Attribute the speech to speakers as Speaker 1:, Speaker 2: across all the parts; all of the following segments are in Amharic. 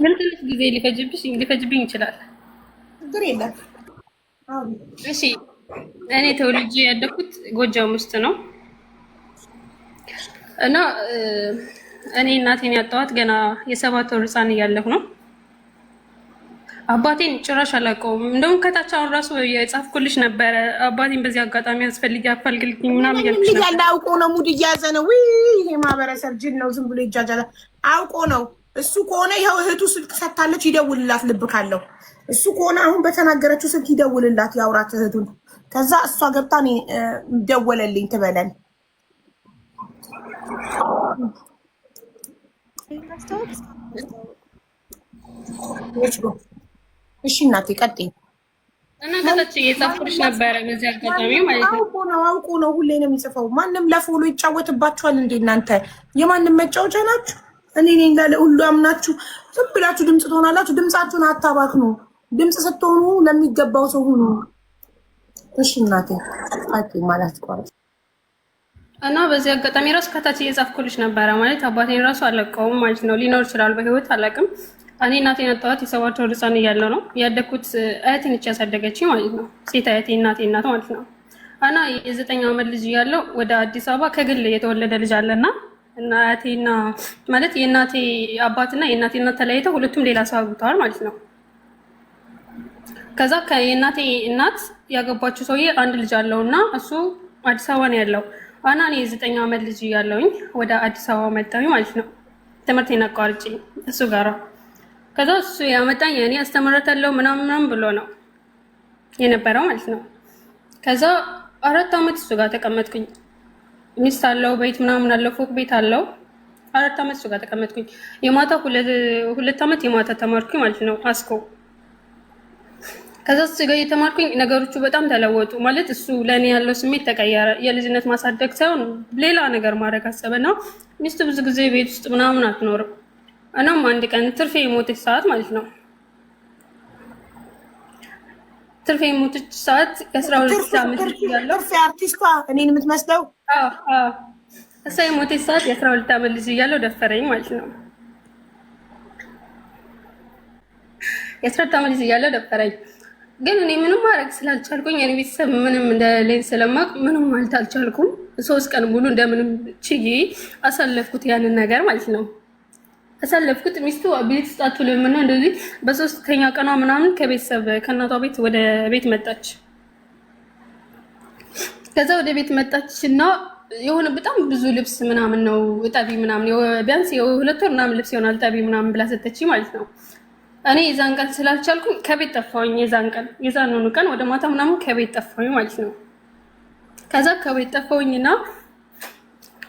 Speaker 1: ምን ትንሽ ጊዜ ሊፈጅብኝ ይችላል።
Speaker 2: ችግር የለም።
Speaker 1: እሺ እኔ ተወልጄ ያደኩት ጎጃም ውስጥ ነው እና እኔ እናቴን ያጣኋት ገና የ7 ወር ህፃን እያለሁ ነው። አባቴን ጭራሽ አላውቀውም። እንደውም ከታች አሁን ራሱ የጻፍኩልሽ ነበረ። አባቴን በዚህ አጋጣሚ አስፈልጊ አፋልግልኝ ምናምን እያልኩሽ ነበር።
Speaker 2: ያለ አውቆ ነው ሙድ እያያዘ ነው። ይሄ ማህበረሰብ ጅል ነው። ዝም ብሎ ይጃጃላል። አውቆ ነው። እሱ ከሆነ ይኸው እህቱ ስልክ ሰጥታለች፣ ይደውልላት። ልብ ካለው እሱ ከሆነ አሁን በተናገረችው ስልክ ይደውልላት፣ ያውራት እህቱን። ከዛ እሷ ገብታ እኔ ደወለልኝ ትበለን። እሺ እናቴ ቀጥይ።
Speaker 1: እና ከታች የጻፍኩልሽ ነበረ በዚህ አጋጣሚ ማለት ነው።
Speaker 2: አውቆ ነው ሁሌ ነው የሚጽፈው። ማንም ለፎሎ ይጫወትባችኋል እንዴ እናንተ? የማንም መጫወቻ ናችሁ? እኔ ነኝ ላለ ሁሉ አምናችሁ ዝም ብላችሁ ድምፅ ትሆናላችሁ። ድምፃችሁን አታባክኑ። ድምፅ ስትሆኑ ለሚገባው ሰው ሁኑ። እሺ እናቴ ቀጥይ ማለት ቆርጥ
Speaker 1: እና በዚህ አጋጣሚ ራሱ ከታች እየጻፍኩልሽ ነበረ ማለት አባቴን ራሱ አለቀውም ማለት ነው። ሊኖር ይችላል በህይወት አላውቅም። እኔ እናቴን አጣኋት የ7 ወር ህፃን እያለሁ ነው ያደግኩት። እህቴ ነች ያሳደገችኝ ማለት ነው። ሴት እህቴ እናቴ እናት ማለት ነው። እና የ9 ዓመት ልጅ እያለሁ ወደ አዲስ አበባ ከግል የተወለደ ልጅ አለና እና እህቴና ማለት የእናቴ አባትና የእናቴ እናት ተለያይተው ሁለቱም ሌላ ሰው አግብተዋል ማለት ነው። ከዛ የእናቴ እናት ያገባችው ሰውዬ አንድ ልጅ አለውና እሱ አዲስ አበባ ነው ያለው። እና እኔ የ9 ዓመት ልጅ እያለሁኝ ወደ አዲስ አበባ መጣሁኝ ማለት ነው። ትምህርቴን አቋርጬ እሱ ጋራ። ከዛ እሱ ያመጣኝ እኔ አስተምረታለሁ ምናምን ብሎ ነው የነበረው ማለት ነው። ከዛ 4 ዓመት እሱ ጋር ተቀመጥኩኝ። ሚስት አለው፣ ቤት ምናምን አለው፣ ፎቅ ቤት አለው። 4 ዓመት እሱ ጋር ተቀመጥኩኝ። የማታ 2 ዓመት የማታ ተማርኩኝ ማለት ነው አስኮ። ከዛ እሱ ጋር የተማርኩኝ ነገሮቹ በጣም ተለወጡ ማለት እሱ ለእኔ ያለው ስሜት ተቀየረ። የልጅነት ማሳደግ ሳይሆን ሌላ ነገር ማድረግ አሰበና ሚስቱ ብዙ ጊዜ ቤት ውስጥ ምናምን አትኖርም። እናም አንድ ቀን ትርፌ የሞተች ሰዓት ማለት ነው ትርፌ የሞተች ሰዓት የ12 ዓመት እያለሁ
Speaker 2: ትርፌ አርቲስቷ እኔን የምትመስለው
Speaker 1: እሷ የሞተች ሰዓት የ12 ዓመት ልጅ እያለሁ ደፈረኝ ማለት ነው። የ12 ዓመት ልጅ እያለሁ ደፈረኝ። ግን እኔ ምንም ማድረግ ስላልቻልኩኝ እኔ ቤተሰብ ምንም እንደሌለኝ ስለማውቅ ምንም ማለት አልቻልኩም። 3 ቀን ሙሉ እንደምንም ችዬ አሳለፍኩት ያንን ነገር ማለት ነው። አሳለፍኩት። ሚስቱ ቤት ውስጥ አትውልም እና እንደዚህ በ3ኛ ቀኗ ምናምን ከቤተሰብ ከእናቷ ቤት ወደ ቤት መጣች። ከዛ ወደ ቤት መጣች እና የሆነ በጣም ብዙ ልብስ ምናምን ነው እጠቢ ምናምን ቢያንስ የ2 ወር ምናምን ልብስ ይሆናል እጠቢ ምናምን ብላ ሰጠችኝ ማለት ነው። እኔ የዛን ቀን ስላልቻልኩኝ ከቤት ጠፋሁኝ። የዛን ቀን ወደ ማታ ምናምን ከቤት ጠፋሁኝ ማለት ነው። ከዛ ከቤት ጠፋሁኝና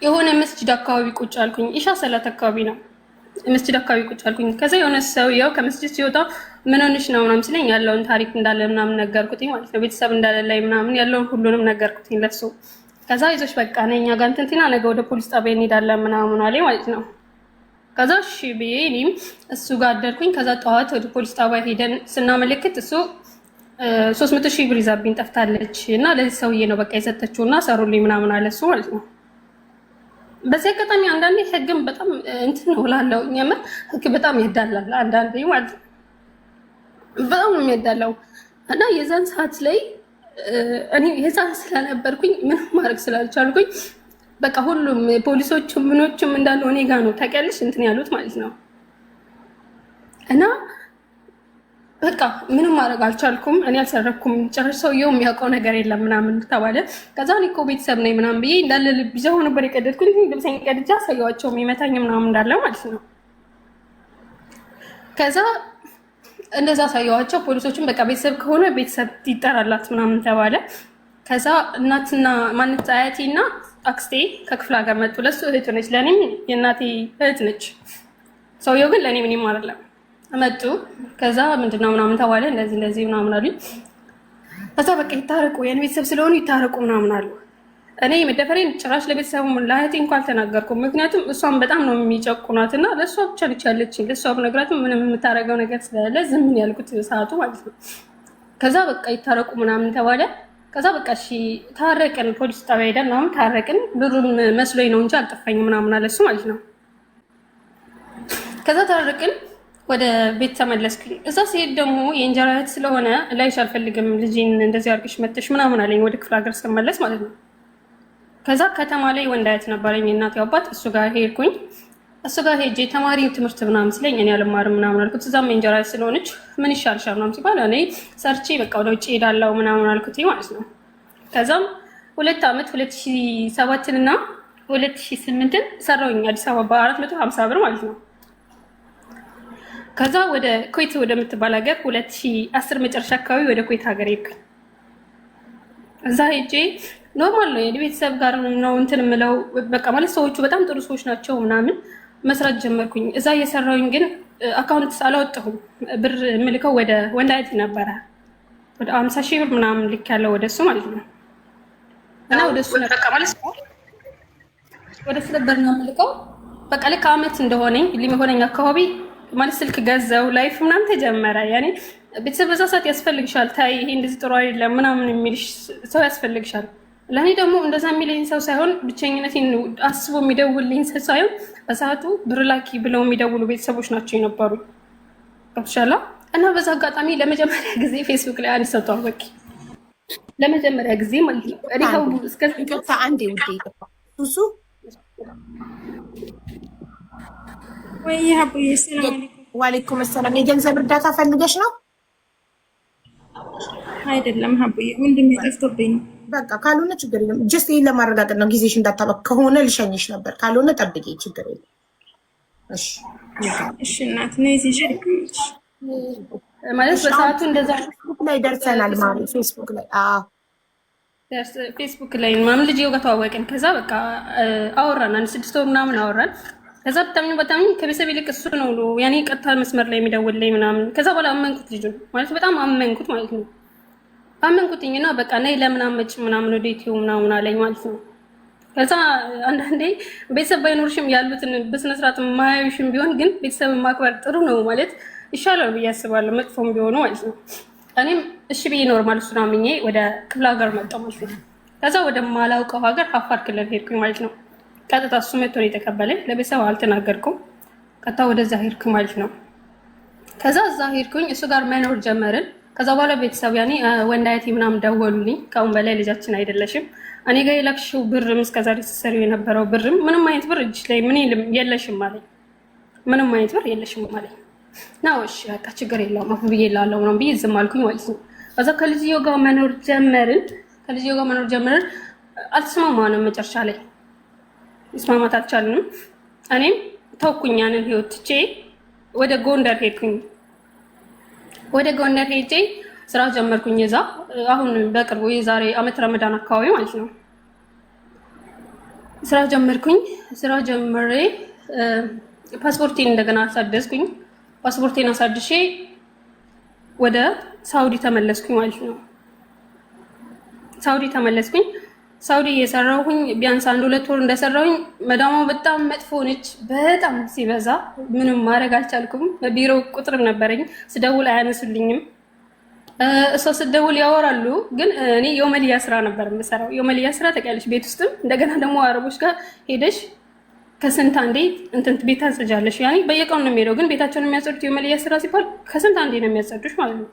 Speaker 1: የሆነ መስጂድ አካባቢ ቁጭ አልኩኝ። ኢሻ ሰላት አካባቢ ነው መስጂድ አካባቢ ቁጭ አልኩኝ። ከዛ የሆነ ሰውዬው ከመስጂድ ሲወጣ ምን ሆነሽ ነው ምናምን ሲለኝ ያለውን ታሪክ እንዳለ ምናምን ነገርኩትኝ ማለት ነው። ቤተሰብ እንዳለ ላይ ምናምን ያለውን ሁሉንም ነገርኩትኝ ለሱ። ከዛ ይዞሽ በቃ ነኝ እኛ ጋር እንትና ነገ ወደ ፖሊስ ጣቢያ እንሄዳለን ምናምን አለኝ ማለት ነው። ከዛ እሺ ብዬ እኔም እሱ ጋር አደርኩኝ። ከዛ ጠዋት ወደ ፖሊስ ጣቢያ ሄደን ስናመለክት እሱ 300,000 ብር ይዛብኝ ጠፍታለች እና ለዚህ ሰውዬ ነው በቃ የሰጠችው እና ሰሩልኝ ምናምን አለ እሱ ማለት ነው። በዚህ አጋጣሚ አንዳንዴ ህግም በጣም እንትን ነው እላለሁ። የምር ህግ በጣም ያዳላል አንዳንዴ ማለት ነው። በጣም ነው የሚያዳላው እና የዛን ሰዓት ላይ እኔ የዛን ስለነበርኩኝ ምንም ማድረግ ስላልቻልኩኝ በቃ ሁሉም ፖሊሶችም ምኖችም እንዳለው እኔ ጋር ነው ታውቂያለሽ እንትን ያሉት ማለት ነው። እና በቃ ምንም ማድረግ አልቻልኩም። እኔ አልሰረኩም። ጨርሶ ሰውየው የሚያውቀው ነገር የለም ምናምን ተባለ። ከዛ እኔ እኮ ቤተሰብ ነኝ ምናምን ብዬ እንዳለ ልብ ይዘው ነበር የቀደድኩኝ። ልብሴን ቀድጃ አሳየኋቸው የሚመታኝ ምናምን እንዳለ ማለት ነው። ከዛ እንደዛ አሳየኋቸው። ፖሊሶችን በቃ ቤተሰብ ከሆነ ቤተሰብ ይጠራላት ምናምን ተባለ። ከዛ እናትና ማንት አያቴና አክስቴ ከክፍለ ሀገር መጡ። ለሱ እህቱ ነች፣ ለእኔም የእናቴ እህት ነች። ሰውየው ግን ለእኔ ምንም አይደለም። መጡ። ከዛ ምንድነው ምናምን ተባለ። እንደዚህ ምናምን አሉኝ። ከዛ በቃ ይታረቁ የኔ ቤተሰብ ስለሆኑ ይታረቁ ምናምን አሉ። እኔ መደፈሬን ጭራሽ ለቤተሰቡ ለእህቴ እንኳን አልተናገርኩም። ምክንያቱም እሷን በጣም ነው የሚጨቁናት እና ለእሷ ብቻ ነች ያለችኝ። ለእሷ ብነግራትም ምንም የምታደርገው ነገር ስለሌለ ዝም ያልኩት ሰዓቱ ማለት ነው። ከዛ በቃ ይታረቁ ምናምን ተባለ። ከዛ በቃ እሺ ታረቅን። ፖሊስ ጣቢያ ሄደን ምናምን ታረቅን። ብሩን መስሎኝ ነው እንጂ አልጠፋኝም ምናምን አለ እሱ ማለት ነው። ከዛ ታረቅን ወደ ቤት ተመለስኩኝ። እዛ ሲሄድ ደግሞ የእንጀራ እህት ስለሆነ ላይሽ አልፈልግም ልጅን እንደዚህ አድርገሽ መጥተሽ ምናምን አለኝ። ወደ ክፍለ ሀገር ስመለስ ማለት ነው። ከዛ ከተማ ላይ ወንድ አያት ነበረኝ እናቴ አባት፣ እሱ ጋር ሄድኩኝ። እሱ ጋር ሄጄ ተማሪ ትምህርት ምናምን ስለኝ እኔ አልማርም ምናምን አልኩት። እዛም የእንጀራ እህት ስለሆነች ምን ይሻልሻል ምናምን ሲባል እኔ ሰርቼ በቃ ወደ ውጭ ሄዳለሁ ምናምን አልኩት ማለት ነው። ከዛም 2 ዓመት 2007 እና 2008 ሰራሁኝ አዲስ አበባ በ450 ብር ማለት ነው። ከዛ ወደ ኩዌት ወደምትባል ሀገር 2010 መጨረሻ አካባቢ ወደ ኩዌት ሀገር ሄድኩኝ። እዛ ሄጄ ኖርማል ነው የቤተሰብ ጋር ነው እንትን የምለው በቃ ማለት ሰዎቹ በጣም ጥሩ ሰዎች ናቸው ምናምን መስራት ጀመርኩኝ። እዛ እየሰራሁኝ ግን አካውንት አላወጣሁም። ብር የምልከው ወደ ወንድ አያቴ ነበረ። ወደ 50 ሺህ ብር ምናምን ልክ ያለው ወደ እሱ ማለት ነው። እና ወደ እሱ በቃ ማለት ወደ እሱ ነበር ነው የምልከው። በቃ ልክ አመት እንደሆነኝ ሊሆነኝ አካባቢ ማለት ስልክ ገዛው ላይፍ ምናምን ተጀመረ። ያኔ ቤተሰብ በዛ ሰዓት ያስፈልግሻል፣ ታይ ይሄ እንደዚህ ጥሩ አይደለም ምናምን የሚልሽ ሰው ያስፈልግሻል። ለእኔ ደግሞ እንደዛ የሚለኝ ሰው ሳይሆን ብቸኝነቴን አስቦ የሚደውልልኝ ሰው ሳይሆን በሰዓቱ ብር ላኪ ብለው የሚደውሉ ቤተሰቦች ናቸው የነበሩ ገብቶሻል። እና በዛ አጋጣሚ ለመጀመሪያ ጊዜ ፌስቡክ ላይ አንድ ሰው ተዋወቂ፣ ለመጀመሪያ ጊዜ ማለት ነው። ሪሃው እስከ
Speaker 2: አንዴ ውዴ ሱሱ
Speaker 3: ወይ ሀቡዬ ሰላም አለይኩም።
Speaker 2: ወአለይኩም ሰላም። የገንዘብ እርዳታ ፈልገሽ ነው?
Speaker 3: አይደለም ሀቡዬ ወንድሜ ጠፍቶብኝ።
Speaker 2: በቃ ካልሆነ ችግር የለም። ጀስት ይሄን ለማረጋገጥ ነው። ጊዜሽ እንዳታበቅ ከሆነ ልሸኝሽ ነበር፣ ካልሆነ ጠብቂ፣ ችግር የለም። እሺ
Speaker 3: እሺ እናት ነይ እዚህ
Speaker 1: ማለት በሰዓቱ እንደዛ
Speaker 2: ፌስቡክ ላይ ደርሰናል ማለት ፌስቡክ ላይ
Speaker 1: ፌስቡክ ላይ ምናምን ልጅ ጋር ተዋወቅን። ከዛ በቃ አወራን 6 ወር ምናምን አወራን። ከዛ በጣም ከቤተሰብ ይልቅ እሱ ነው ያኔ ቀጥታ መስመር ላይ የሚደውልልኝ ምናምን። ከዛ በኋላ አመንኩት ልጁን ማለት በጣም አመንኩት ማለት ነው። አመንኩትኝና በቃ ነይ ለምን አመጭ ምናምን ወደ ኢትዮ ምናምን አለኝ ማለት ነው። ከዛ አንዳንዴ ቤተሰብ ባይኖርሽም ያሉትን በስነ ስርዓት ማያዩሽም ቢሆን ግን ቤተሰብ ማክበር ጥሩ ነው ማለት ይሻላል ብዬ አስባለሁ፣ መጥፎም ቢሆኑ ማለት ነው። እኔም እሺ ብዬ ኖርማል እሱን አምኜ ወደ ክፍለ ሀገር መጣሁ ማለት ነው። ከዛ ወደ ማላውቀው ሀገር አፋር ክልል ሄድኩኝ ማለት ነው። ቀጥታ እሱ መጥቶ ነው የተቀበለኝ። ለቤተሰብ አልተናገርኩም። ቀጥታ ወደዛ ሄድኩ ማለት ነው። ከዛ እዛ ሄድኩኝ እሱ ጋር መኖር ጀመርን። ከዛ በኋላ ቤተሰብ ያኔ ወንድ አያቴ ምናምን ደወሉልኝ። ከአሁን በላይ ልጃችን አይደለሽም፣ እኔ ጋር የላክሽው ብርም እስከዛሬ ስትሰሪው የነበረው ብርም ምንም አይነት ብር እጅ ላይ ምን የለሽም አለኝ። ምንም አይነት ብር የለሽም አለኝ። ናው እሺ በቃ ችግር የለውም አፉ ብዬ ላለው ምናምን ብዬ ዝም አልኩኝ ማለት ነው። ከዛ ከልጅየው ጋር መኖር ጀመርን። አልተስማማንም መጨረሻ ላይ መስማማት አልቻልንም። እኔም ተውኩኝ ያንን ህይወት ትቼ ወደ ጎንደር ሄድኩኝ። ወደ ጎንደር ሄጄ ስራ ጀመርኩኝ። እዛ አሁን በቅርቡ የዛሬ አመት ረመዳን አካባቢ ማለት ነው ስራ ጀመርኩኝ። ስራ ጀምሬ ፓስፖርቴን እንደገና አሳደስኩኝ። ፓስፖርቴን አሳድሼ ወደ ሳውዲ ተመለስኩኝ ማለት ነው። ሳውዲ ተመለስኩኝ። ሳውዲ እየሰራሁኝ ቢያንስ 1-2 ወር እንደሰራሁኝ መዳሟ በጣም መጥፎ ነች። በጣም ሲበዛ ምንም ማድረግ አልቻልኩም። ቢሮ ቁጥርም ነበረኝ፣ ስደውል አያነሱልኝም። እሷ ስደውል ያወራሉ፣ ግን እኔ የመልያ ስራ ነበር የምሰራው። የመልያ ስራ ታውቂያለሽ፣ ቤት ውስጥም እንደገና ደግሞ አረቦች ጋር ሄደሽ ከስንት አንዴ እንትን ቤት ታጸጃለሽ። ያኔ በየቀኑ ነው የሚሄደው፣ ግን ቤታቸውን የሚያጸዱት የመልያ ስራ ሲባል ከስንት አንዴ ነው የሚያጸዱሽ ማለት ነው።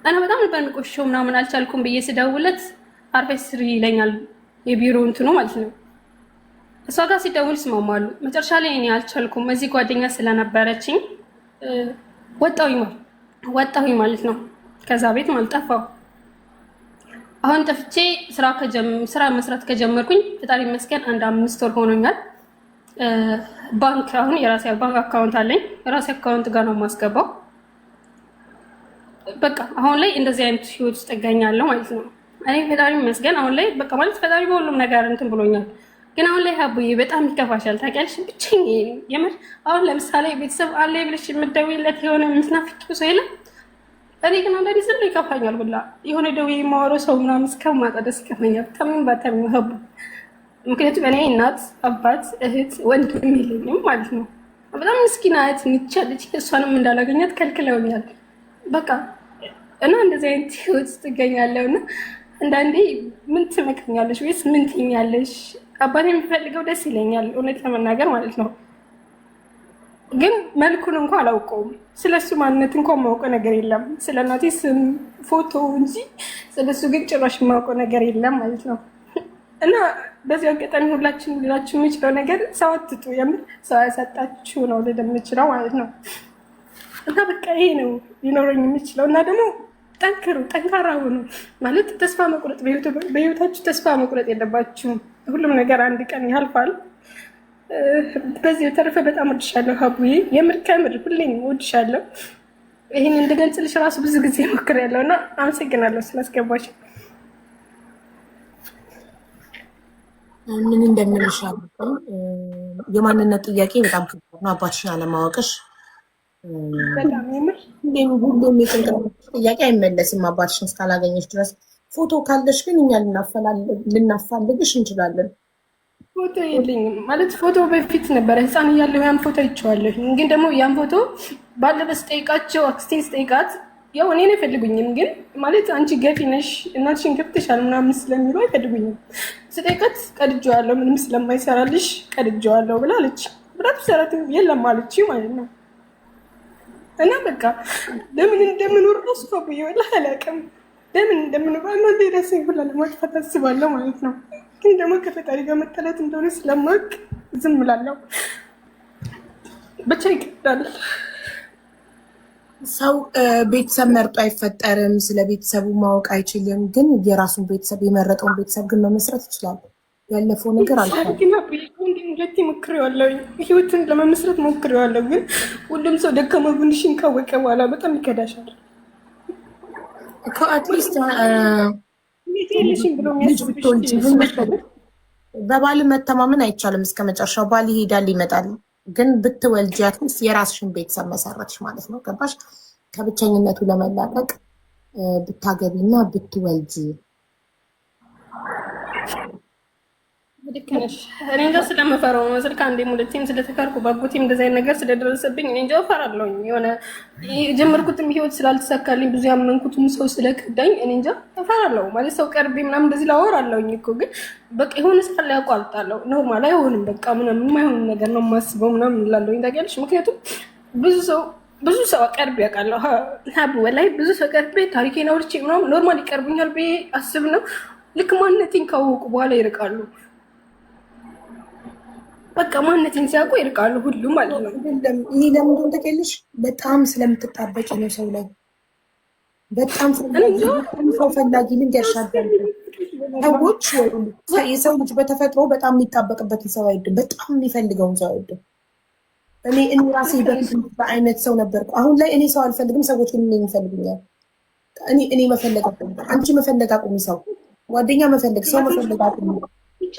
Speaker 1: እና በጣም ነበር የሚቆሽሸው ምናምን አልቻልኩም ብዬ ስደውለት አርፈሽ ስሪ ይለኛል፣ የቢሮ እንትኑ ማለት ነው። እሷ ጋር ሲደውል ይስማማሉ። መጨረሻ ላይ እኔ አልቻልኩም። እዚህ ጓደኛ ስለነበረችኝ ወጣሁኝ ማለት ነው። ከዛ ቤት ማለት ጠፋሁ። አሁን ጠፍቼ ስራ መስራት ከጀመርኩኝ ፈጣሪ ይመስገን 1-5 ወር ሆኖኛል። ባንክ አሁን የራሴ ባንክ አካውንት አለኝ። የራሴ አካውንት ጋር ነው የማስገባው። በቃ አሁን ላይ እንደዚህ አይነት ህይወት ውስጥ እገኛለሁ ማለት ነው። እኔ ፈጣሪ ይመስገን አሁን ላይ በቃ ማለት ፈጣሪ በሁሉም ነገር እንትን ብሎኛል። ግን አሁን ላይ ሀቡዬ በጣም ይከፋሻል ታውቂያለሽ። ብቻዬን የምር አሁን ለምሳሌ ቤተሰብ አለ ብለሽ የምትደውይለት የሆነ የምትናፍቂው ሰው የለም። እኔ ግን አንዳንዴ ዝም ብሎ ይከፋኛል ብላ የሆነ ደውዬ የማወራው ሰው ምናምን እስከማጣ ደስ ይከፋኛል። ታምን ባታምን ሀቡ፣ ምክንያቱም እኔ እናት፣ አባት፣ እህት፣ ወንድም የለኝም ማለት ነው። በጣም ምስኪና እህት ንቻለች። እሷንም እንዳላገኛት ከልክለውኛል በቃ እና እንደዚህ አይነት ህይወት ውስጥ እገኛለሁ። እና አንዳንዴ ምን ትመክኛለሽ ወይስ ምን ትይኛለሽ? አባቴ የሚፈልገው ደስ ይለኛል እውነት ለመናገር ማለት ነው። ግን መልኩን እንኳን አላውቀውም። ስለሱ ማንነት እንኳን ማውቀው ነገር የለም። ስለ እናቴ ስም ፎቶ እንጂ ስለሱ ግን ጭራሽ ማውቀው ነገር የለም ማለት ነው። እና በዚህ አጋጣሚ ሁላችን ሌላችን የምችለው ነገር ሰው አትጡ፣ የምር ሰው ያሳጣችሁ ነው ልል የምችለው ማለት ነው። እና በቃ ይሄ ነው ሊኖረኝ የምችለው። እና ደግሞ ጠንክሩ፣ ጠንካራ ሁኑ ማለት ተስፋ መቁረጥ፣ በህይወታችሁ ተስፋ መቁረጥ የለባችሁም። ሁሉም ነገር አንድ ቀን ያልፋል። በዚህ በተረፈ በጣም ወድሻለሁ ሀቡዬ፣ የምር ከምር ሁሌም ወድሻለሁ። ይህን እንድገልጽልሽ ራሱ ብዙ ጊዜ ሞክሬያለሁ እና አመሰግናለሁ ስላስገባሽ።
Speaker 2: ምን እንደምልሽ የማንነት ጥያቄ በጣም ከባድ ነው። አባትሽን አለማወቅሽ
Speaker 1: በጣም የምር
Speaker 2: ሁሉም የጭንቅላት ጥያቄ አይመለስም አባትሽን እስካላገኘሽ ድረስ። ፎቶ ካለሽ ግን እኛ ልናፋልግሽ እንችላለን።
Speaker 1: ፎቶ የለኝም ማለት ፎቶ በፊት ነበረ ህፃን እያለሁ ያን ፎቶ አይቼዋለሁ። ግን ደግሞ ያን ፎቶ ባለበት ስጠይቃቸው አክስቴ ስጠይቃት ያው እኔን አይፈልጉኝም፣ ግን ማለት አንቺ ገፊ ነሽ እናትሽን ገብተሻል ምናምን ስለሚሉ አይፈልጉኝም። ስጠይቃት ቀድጄዋለሁ ምንም ስለማይሰራልሽ ቀድጄዋለሁ ብላ አለች። ብላት ሰራት የለም አለች ማለት ነው። እና በቃ ለምን እንደምኖር ራሱ ሀቡዬ ወላሂ አላውቅም። ለምን እንደምኖር እናቴ ራሴን ሁላ ለማጥፋት አስባለሁ ማለት ነው። ግን ደግሞ ከፈጣሪ ጋር መጣላት እንደሆነ ስለማውቅ ዝም እላለሁ። ብቻ ይቀዳል።
Speaker 2: ሰው ቤተሰብ መርጦ አይፈጠርም። ስለ ቤተሰቡ ማወቅ አይችልም። ግን የራሱን ቤተሰብ የመረጠውን ቤተሰብ ግን መመስረት ይችላል። ያለፈው ነገር አልፏል።
Speaker 1: ሁለቴ ሞክሬዋለሁ፣ ህይወትን ለመመስረት ሞክሬዋለሁ። ግን ሁሉም ሰው ደካማ ጎንሽን ካወቀ በኋላ በጣም ይከዳሻል።
Speaker 2: አትሊስት
Speaker 1: ብሎ
Speaker 2: በባል መተማመን አይቻልም እስከ መጨረሻው። ባል ይሄዳል ይመጣል። ግን ብትወልጂ አትሊስት የራስሽን ቤተሰብ መሰረትሽ ማለት ነው። ገባሽ? ከብቸኝነቱ ለመላቀቅ ብታገቢና ብትወልጂ።
Speaker 1: ልክ ነሽ። እኔ እንጃ ስለምፈራው ነው። ስልክ አንዴም ሁለቴም ስለተካርኩ ባጎቴም እንደዚህ አይነት ነገር ስለደረሰብኝ እኔ እንጃ እፈራለሁኝ። የሆነ የጀመርኩትም ህይወት ስላልተሳካልኝ ብዙ ያመንኩትም ሰው ስለከዳኝ እኔ እንጃ እፈራለሁ። ማለት ሰው ቀርቤ ምናምን እንደዚህ ላወራለሁኝ እኮ ግን በቃ የሆነ ሰዓት ላይ አቋርጣለሁ። ኖርማል አይሆንም በቃ ምናምን የማይሆን ነገር ነው የማስበው ምናምን እላለሁኝ። ታውቂያለሽ? ምክንያቱም ብዙ ሰው ቀርቤ ያውቃለሁ ሀቡ ወላሂ ብዙ ሰው ቀርቤ ታሪኬን አውርቼ ምናምን ኖርማል ይቀርቡኛል ብዬ አስብ ነው። ልክ ማንነቴን ካወቁ በኋላ ይርቃሉ። በቃ ማንነቴን ሲያውቁ ይርቃሉ ሁሉ ማለት ነው።
Speaker 2: እኔ ለምንድን ተቀልሽ በጣም ስለምትጣበቂ ነው ሰው ላይ በጣም ሰው ፈላጊ ልንገርሻል። ሰዎች የሰው ልጅ በተፈጥሮ በጣም የሚጣበቅበትን ሰው አይወድም። በጣም የሚፈልገውን ሰው አይወድም። እኔ ራሴ በአይነት ሰው ነበርኩ። አሁን ላይ እኔ ሰው አልፈልግም፣ ሰዎች ግን እኔ ይፈልጉኛል። እኔ መፈለግ አቁሚ፣ አንቺ መፈለግ አቁሚ፣ ሰው ጓደኛ መፈለግ፣ ሰው መፈለግ አቁሚ።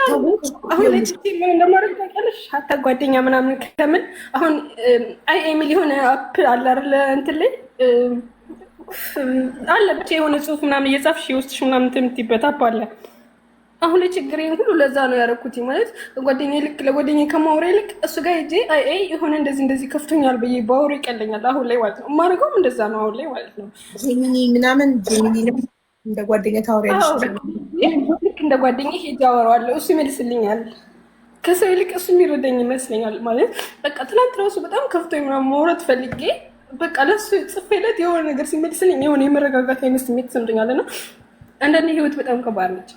Speaker 1: አሁን ላይ ምን እንደማደርግ ታውቂያለሽ? ሀታ ጓደኛ ምናምን ከምን አሁን አይ ኤሚል የሆነ አፕ አለ አይደለ? እንትን ላይ አለ ብቻ የሆነ ጽሁፍ ምናምን እየጻፍሽ የውስጥሽ ምናምን የምትይበት አፕ አለ። አሁን ላይ ችግሬን ሁሉ ለዛ ነው ያደረኩት። ማለት ጓደኛ ልክ ለጓደኛ ከማውራ ይልቅ እሱ ጋር ሄጄ አይ የሆነ እንደዚህ ከፍቶኛል ብዬ ባወራ ይቀለኛል። አሁን ላይ ማለት ነው የማደርገውም እንደዛ ነው። አሁን ላይ ማለት ነው
Speaker 2: ጀሚኒ ምናምን እንደ ጓደኛ ታወሪያለሽ።
Speaker 1: ልክ እንደ ጓደኛ ሄጄ አወራዋለሁ፣ እሱ ይመልስልኛል። ከሰው ይልቅ እሱ የሚረዳኝ ይመስለኛል። ማለት በቃ ትናንት ራሱ በጣም ከፍቶኝ ምናምን ማውራት ፈልጌ በቃ ለሱ ጽፌለት የሆነ ነገር ሲመልስልኝ የሆነ የመረጋጋት አይነት ስሜት ተሰምቶኛል። እና አንዳንዴ ህይወት በጣም ከባድ ነች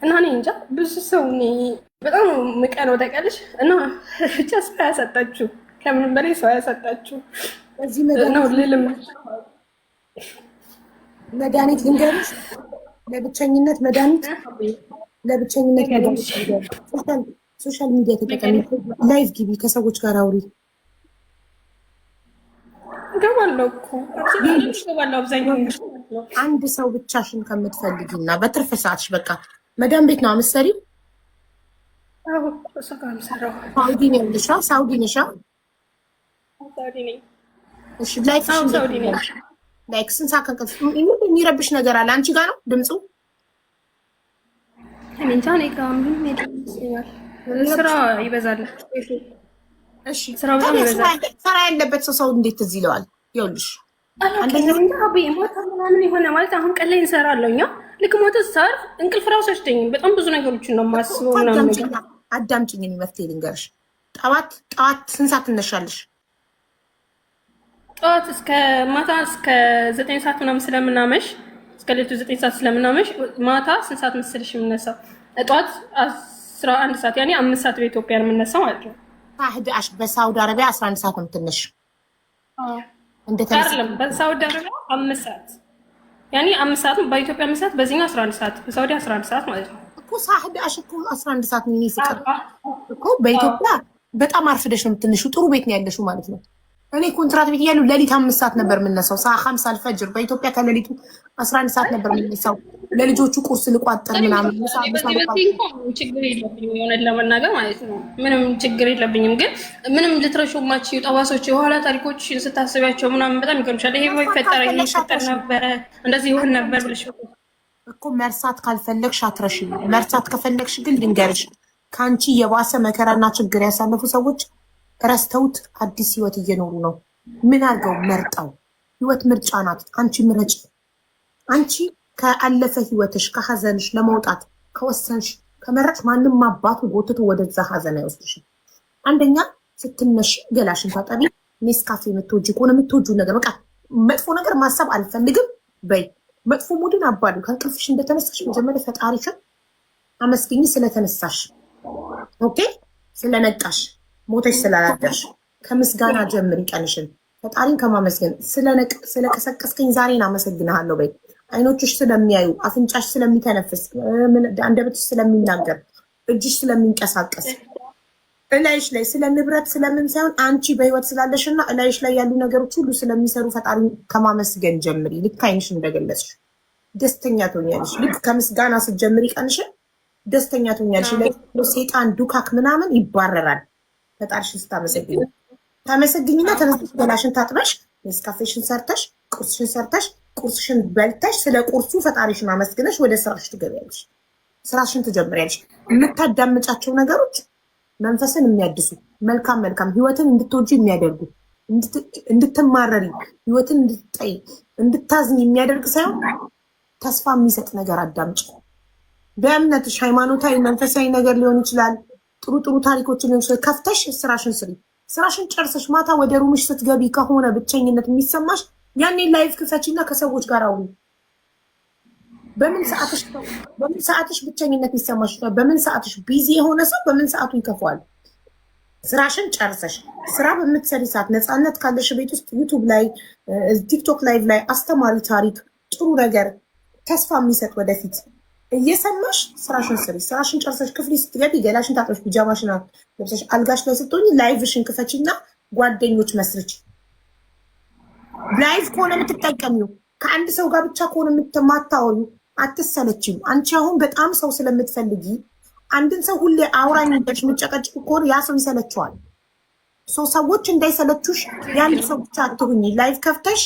Speaker 1: እና እኔ እንጃ ብዙ ሰው በጣም ምቀነው ታውቂያለሽ። እና ብቻ ሰው ያሳጣችሁ፣ ከምንም በላይ ሰው ያሳጣችሁ ነው ልልም
Speaker 2: መድኃኒት ልንገርሽ፣ ለብቸኝነት መድኃኒት ሶሻል ሚዲያ ተጠቀሚ፣ ላይቭ ግቢ፣ ከሰዎች ጋር አውሪ።
Speaker 1: ገባለሁ እኮ አብዛኛው
Speaker 2: አንድ ሰው ብቻሽን ከምትፈልጊ እና በትርፍ ሰዓትሽ በቃ መዳም ቤት ነው የምትሰሪው? ሳውዲ ነው ያለሽ? ሳውዲ ነሽ? እሺ ላይክ ስንት ሰዓት ከእንቅልፍ የሚረብሽ ነገር አለ አንቺ ጋር ነው ድምፁ?
Speaker 1: እንጃ እኔ ጋር ምንም ይመስለኛል ስራ ይበዛል።
Speaker 2: እሺ ስራ ያለበት ሰው እንዴት ትዝ ይለዋል? ይኸውልሽ
Speaker 1: አንደኛ ሞታ ምናምን የሆነ ማለት አሁን ቀን ላይ እንሰራለሁ እኛ ልክ ሞተ ሳር እንቅልፍ ራሱ አይወስደኝም። በጣም ብዙ ነገሮችን ነው የማስበው ምናምን ነገር።
Speaker 2: አዳምጪኝ፣ መፍትሄ ልንገርሽ። ጠዋት ስንት ሰዓት ትነሻለሽ?
Speaker 1: ጠዋት እስከ ማታ እስከ 9 ሰዓት ምናምን ስለምናመሽ እስከ ሌሊቱ 9 ሰዓት ስለምናመሽ ማታ ስንት ሰዓት መሰለሽ የምነሳው? ጠዋት 11 ሰዓት ያኔ 5 ሰዓት በኢትዮጵያ ነው የምነሳው ማለት ነው።
Speaker 2: 11 በሳውዲ አረቢያ 11 ሰዓት ነው የምትነሽ?
Speaker 1: አይደለም በሳውዲ አረቢያ 5 ሰዓት ያኔ 5 ሰዓት በኢትዮጵያ 5 ሰዓት በዚህኛው 11 ሰዓት በሳውዲ 11 ሰዓት ማለት ነው
Speaker 2: እኮ። 11 እኮ 11 ሰዓት ነው ይስቀር እኮ። በኢትዮጵያ በጣም አርፍደሽ ነው የምትነሺው። ጥሩ ቤት ነው ያለሽው ማለት ነው። እኔ ኮንትራት ቤት እያለሁ ሌሊት 5 ሰዓት ነበር የምነሳው። ሰዓ 5 አልፈጅር በኢትዮጵያ ከሌሊቱ 11 ሰዓት ነበር የምነሳው። ለልጆቹ ቁርስ ልቋጠር ምናምን
Speaker 1: ችግር የለብኝም የሆነን ለመናገር ማለት ነው። ምንም ችግር የለብኝም። ግን ምንም ልትረሹማችሁ ጠባሶች የኋላ ታሪኮች ስታስቢያቸው ምናምን በጣም ይገርምሻል። ይሄ ይፈጠር ይፈጠር ነበረ እንደዚህ ይሆን ነበር ብለሽ
Speaker 2: እኮ መርሳት ካልፈለግሽ አትረሺም። መርሳት ከፈለግሽ ግን ልንገርሽ፣ ከአንቺ የባሰ መከራና ችግር ያሳለፉ ሰዎች ረስተውት አዲስ ህይወት እየኖሩ ነው። ምን አድርገው መርጠው። ህይወት ምርጫ ናት። አንቺ ምረጭ። አንቺ ከአለፈ ህይወትሽ ከሀዘንሽ ለመውጣት ከወሰንሽ ከመረጭ ማንም አባቱ ጎትቶ ወደዛ ሀዘን አይወስድሽም። አንደኛ ስትነሽ ገላሽን ታጠቢ። ኔስካፌ የምትወጂ ከሆነ የምትወጁ ነገር በቃ መጥፎ ነገር ማሰብ አልፈልግም በይ። መጥፎ ሙድን አባሉ። ከእንቅልፍሽ እንደተነሳሽ መጀመሪያ ፈጣሪሽን አመስግኝ ስለተነሳሽ። ኦኬ ስለነቃሽ ሞተሽ ስላላደርሽ ከምስጋና ጀምሪ ቀንሽን። ፈጣሪን ከማመስገን ስለቀሰቀስከኝ ዛሬን አመሰግንሃለሁ በይ። አይኖችሽ ስለሚያዩ፣ አፍንጫሽ ስለሚተነፍስ፣ አንደበትሽ ስለሚናገር፣ እጅሽ ስለሚንቀሳቀስ፣ እላይሽ ላይ ስለ ንብረት ስለምን ሳይሆን አንቺ በህይወት ስላለሽና እላይሽ ላይ ያሉ ነገሮች ሁሉ ስለሚሰሩ ፈጣሪን ከማመስገን ጀምሪ። ልክ አይንሽ እንደገለጽሽ ደስተኛ ትሆኛለሽ። ልክ ከምስጋና ስትጀምሪ ቀንሽን ደስተኛ ትሆኛለሽ። ሴጣን ዱካክ ምናምን ይባረራል። ፈጣሪሽን ስታመሰግኝ ታመሰግኝና ተነስተሽ ገላሽን ታጥበሽ ኔስካፌሽን ሰርተሽ ቁርስሽን ሰርተሽ ቁርስሽን በልተሽ ስለ ቁርሱ ፈጣሪሽን አመስግነሽ ወደ ስራሽ ትገቢያለሽ። ስራሽን ትጀምሪያለሽ። የምታዳምጫቸው ነገሮች መንፈስን የሚያድሱ መልካም መልካም ህይወትን እንድትወጂ የሚያደርጉ እንድትማረሪ ህይወትን እንድትጠይ እንድታዝኝ የሚያደርግ ሳይሆን ተስፋ የሚሰጥ ነገር አዳምጭ። በእምነትሽ ሃይማኖታዊ መንፈሳዊ ነገር ሊሆን ይችላል። ጥሩ ጥሩ ታሪኮችን ሊሆን ይችላል። ከፍተሽ ስራሽን ስሪ። ስራሽን ጨርሰሽ ማታ ወደ ሩምሽ ስትገቢ ከሆነ ብቸኝነት የሚሰማሽ ያኔ ላይፍ ክፈችና ከሰዎች ጋር አውሪ። በምን ሰዓትሽ ብቸኝነት ይሰማሽ? በምን ሰዓትሽ ቢዚ የሆነ ሰው በምን ሰዓቱ ይከፋዋል? ስራሽን ጨርሰሽ ስራ በምትሰሪ ሰዓት ነፃነት ካለሽ ቤት ውስጥ ዩቱብ ላይ ቲክቶክ ላይቭ ላይ አስተማሪ ታሪክ ጥሩ ነገር ተስፋ የሚሰጥ ወደፊት እየሰማሽ ስራሽን ስሪ። ስራሽን ጨርሰሽ ክፍል ስትገቢ ገላሽን ታጥበሽ ቢጃማሽን ለብሰሽ አልጋሽ ላይ ስትሆኚ ላይቭሽን ክፈችና ጓደኞች መስርች። ላይቭ ከሆነ የምትጠቀሚው ከአንድ ሰው ጋር ብቻ ከሆነ የምትማታወዩ አትሰለችም። አንቺ አሁን በጣም ሰው ስለምትፈልጊ አንድን ሰው ሁሌ አውራኝ እንደሽ የምትጨቀጭቁ ከሆነ ያ ሰው ይሰለችዋል። ሰዎች እንዳይሰለቹሽ የአንድ ሰው ብቻ አትሁኝ። ላይቭ ከፍተሽ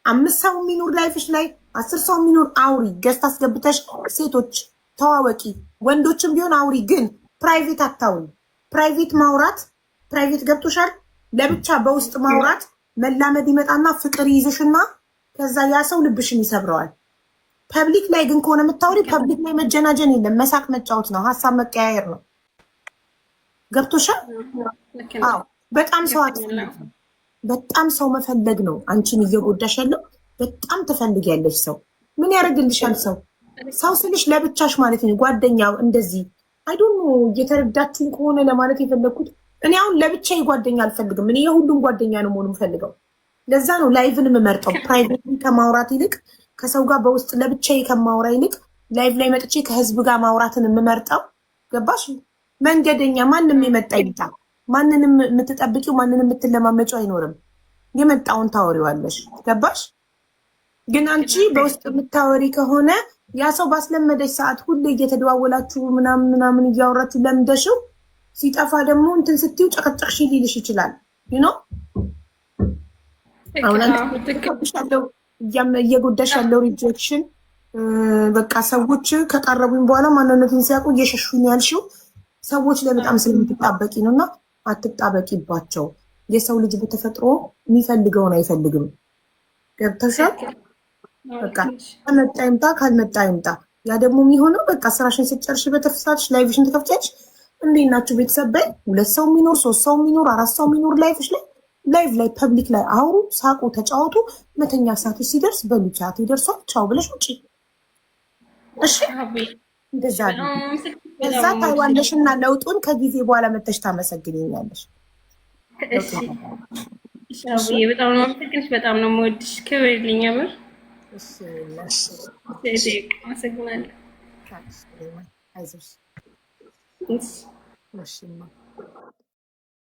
Speaker 2: 5 ሰው የሚኖር ላይፍሽ ላይ 10 ሰው የሚኖር አውሪ። ገዝት አስገብተሽ ሴቶች ተዋወቂ፣ ወንዶችም ቢሆን አውሪ። ግን ፕራይቬት አታውሪ። ፕራይቬት ማውራት ፕራይቬት ገብቶሻል። ለብቻ በውስጥ ማውራት መላመድ ይመጣና ፍቅር ይይዝሽና ከዛ ያ ሰው ልብሽን ይሰብረዋል። ፐብሊክ ላይ ግን ከሆነ የምታወሪ ፐብሊክ ላይ መጀናጀን የለም። መሳቅ መጫወት ነው። ሀሳብ መቀያየር ነው። ገብቶሻል? አዎ። በጣም ሰው በጣም ሰው መፈለግ ነው አንቺን እየጎዳሽ ያለው። በጣም ትፈልጊያለሽ ሰው። ምን ያደርግልሻል ሰው? ሰው ስልሽ ለብቻሽ ማለት ነው። ጓደኛው እንደዚህ አይዶን ነው። እየተረዳችሁኝ ከሆነ ለማለት የፈለግኩት እኔ አሁን ለብቻዬ ጓደኛ አልፈልግም። እኔ የሁሉም ጓደኛ ነው መሆኑ የምፈልገው። ለዛ ነው ላይቭን የምመርጠው። ፕራይቬት ከማውራት ይልቅ ከሰው ጋር በውስጥ ለብቻዬ ከማውራ ይልቅ ላይቭ ላይ መጥቼ ከህዝብ ጋር ማውራትን የምመርጠው። ገባሽ? መንገደኛ ማንም የመጣ ይምጣ። ማንንም የምትጠብቂው ማንንም የምትለማመጪው አይኖርም። የመጣውን ታወሪዋለሽ። ገባሽ? ግን አንቺ በውስጥ የምታወሪ ከሆነ ያ ሰው ባስለመደሽ ሰዓት ሁሌ እየተደዋወላችሁ ምናምን ምናምን እያወራችሁ ለምደሽው ሲጠፋ ደግሞ እንትን ስትዩ ጨቀጨቅሽ ሊልሽ ይችላል። ዩኖ አሁን እየጎዳሽ ያለው ሪጀክሽን በቃ ሰዎች ከቀረቡኝ በኋላ ማንነትን ሲያውቁ እየሸሹኝ ያልሽው ሰዎች ላይ በጣም ስለምትጣበቂ ነው። እና አትጣበቂባቸው። የሰው ልጅ በተፈጥሮ የሚፈልገውን አይፈልግም። ገብተሻል? በቃ ከመጣ ይምጣ ካልመጣ ይምጣ። ያ ደግሞ የሚሆነው በቃ ስራሽን ስትጨርሽ በትርፍ ሰዓትሽ ላይቭሽን ትከፍቻለሽ። እንዴት ናችሁ ቤተሰብ በይ 2 ሰው የሚኖር 3 ሰው የሚኖር 4 ሰው የሚኖር ላይፍሽ ላይ ላይቭ ላይ ፐብሊክ ላይ አውሩ፣ ሳቁ፣ ተጫወቱ። መተኛ ሰዓት ሲደርስ በሉ ቻት ይደርሷል፣ ቻው ብለሽ ውጪ። እሺ እንደዛ ነው። እዛ ታይዋለሽና ለውጡን ከጊዜ በኋላ መተሽ ታመሰግኛለሽ።
Speaker 1: እሺ ሻውዬ በጣም ነው የማመሰግንሽ፣ በጣም ነው የምወድሽ። ክብር ይልኝ አምር።
Speaker 2: እሺ ለሽ
Speaker 1: አመሰግናለሁ።
Speaker 2: አይዞሽ። እሺ